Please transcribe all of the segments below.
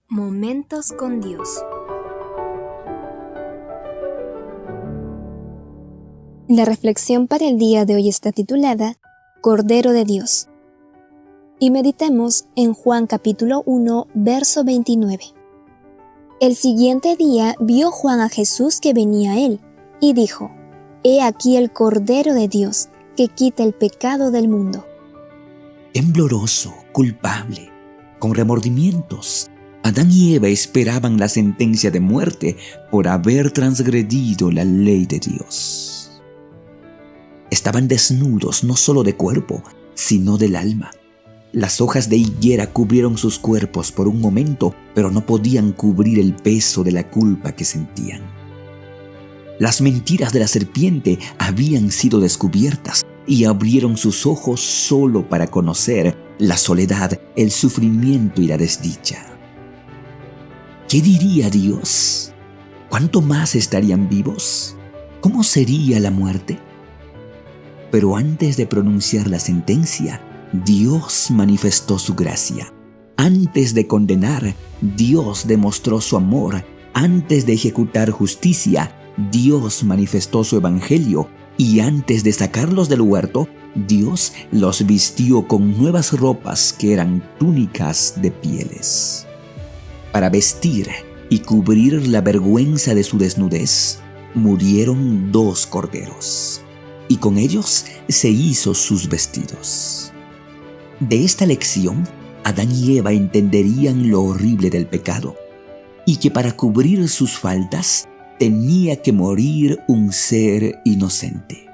Momentos con Dios. La reflexión para el día de hoy está titulada Cordero de Dios. Y meditemos en Juan capítulo 1, verso 29. El siguiente día vio Juan a Jesús que venía a él, y dijo: He aquí el Cordero de Dios, que quita el pecado del mundo. Tembloroso, culpable, con remordimientos, Adán y Eva esperaban la sentencia de muerte por haber transgredido la ley de Dios. Estaban desnudos no solo de cuerpo, sino del alma. Las hojas de higuera cubrieron sus cuerpos por un momento, pero no podían cubrir el peso de la culpa que sentían. Las mentiras de la serpiente habían sido descubiertas y abrieron sus ojos solo para conocer la soledad, el sufrimiento y la desdicha. ¿Qué diría Dios? ¿Cuánto más estarían vivos? ¿Cómo sería la muerte? Pero antes de pronunciar la sentencia, Dios manifestó su gracia. Antes de condenar, Dios demostró su amor. Antes de ejecutar justicia, Dios manifestó su evangelio. Y antes de sacarlos del huerto, Dios los vistió con nuevas ropas que eran túnicas de pieles. Para vestir y cubrir la vergüenza de su desnudez, murieron 2 corderos, y con ellos se hizo sus vestidos. De esta lección, Adán y Eva entenderían lo horrible del pecado, y que para cubrir sus faltas tenía que morir un ser inocente.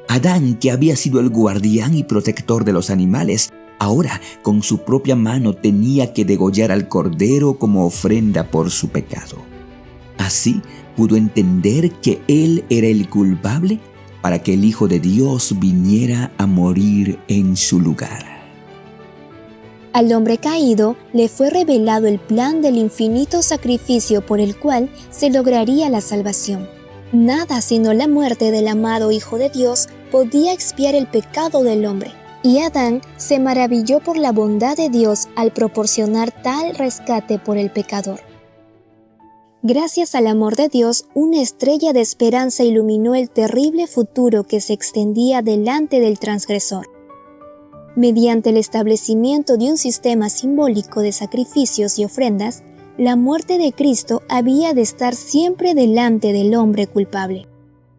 Adán, que había sido el guardián y protector de los animales, ahora con su propia mano tenía que degollar al cordero como ofrenda por su pecado. Así pudo entender que él era el culpable para que el Hijo de Dios viniera a morir en su lugar. Al hombre caído le fue revelado el plan del infinito sacrificio por el cual se lograría la salvación. Nada sino la muerte del amado Hijo de Dios podía expiar el pecado del hombre. Y Adán se maravilló por la bondad de Dios al proporcionar tal rescate por el pecador. Gracias al amor de Dios, una estrella de esperanza iluminó el terrible futuro que se extendía delante del transgresor. Mediante el establecimiento de un sistema simbólico de sacrificios y ofrendas, la muerte de Cristo había de estar siempre delante del hombre culpable,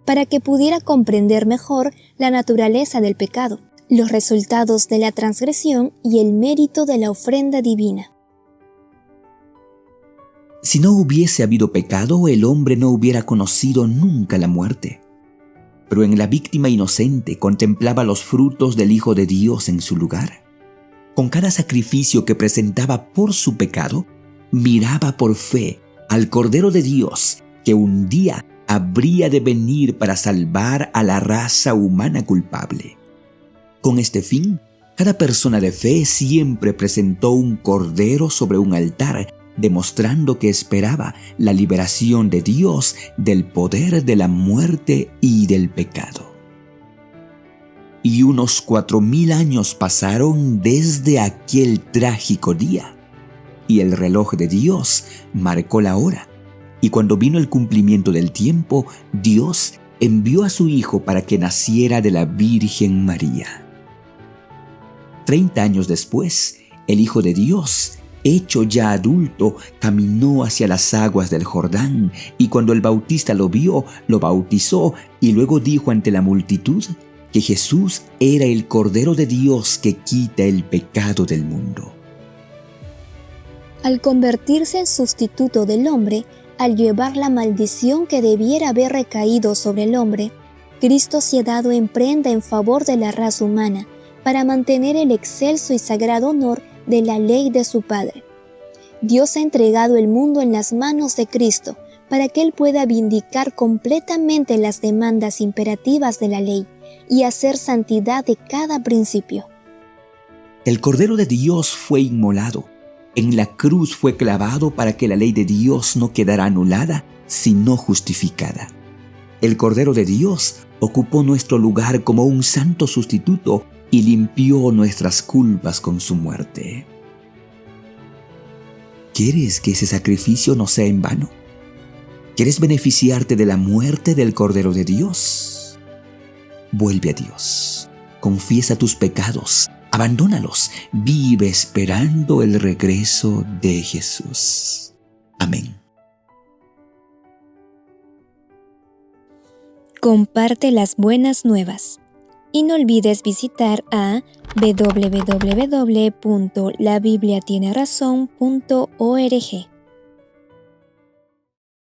para que pudiera comprender mejor la naturaleza del pecado, los resultados de la transgresión y el mérito de la ofrenda divina. Si no hubiese habido pecado, el hombre no hubiera conocido nunca la muerte. Pero en la víctima inocente contemplaba los frutos del Hijo de Dios en su lugar. Con cada sacrificio que presentaba por su pecado, miraba por fe al Cordero de Dios que un día habría de venir para salvar a la raza humana culpable. Con este fin, cada persona de fe siempre presentó un cordero sobre un altar, demostrando que esperaba la liberación de Dios del poder de la muerte y del pecado. Y unos 4000 años pasaron desde aquel trágico día, y el reloj de Dios marcó la hora, y cuando vino el cumplimiento del tiempo, Dios envió a su Hijo para que naciera de la Virgen María. 30 años después, el Hijo de Dios, hecho ya adulto, caminó hacia las aguas del Jordán, y cuando el Bautista lo vio, lo bautizó, y luego dijo ante la multitud que Jesús era el Cordero de Dios que quita el pecado del mundo. Al convertirse en sustituto del hombre, al llevar la maldición que debiera haber recaído sobre el hombre, Cristo se ha dado en prenda en favor de la raza humana, para mantener el excelso y sagrado honor de la ley de su Padre. Dios ha entregado el mundo en las manos de Cristo para que Él pueda vindicar completamente las demandas imperativas de la ley y hacer santidad de cada principio. El Cordero de Dios fue inmolado. En la cruz fue clavado para que la ley de Dios no quedara anulada, sino justificada. El Cordero de Dios ocupó nuestro lugar como un santo sustituto y limpió nuestras culpas con su muerte. ¿Quieres que ese sacrificio no sea en vano? ¿Quieres beneficiarte de la muerte del Cordero de Dios? Vuelve a Dios, confiesa tus pecados, abandónalos, vive esperando el regreso de Jesús. Amén. Comparte las buenas nuevas y no olvides visitar a www.labibliatienerazón.org.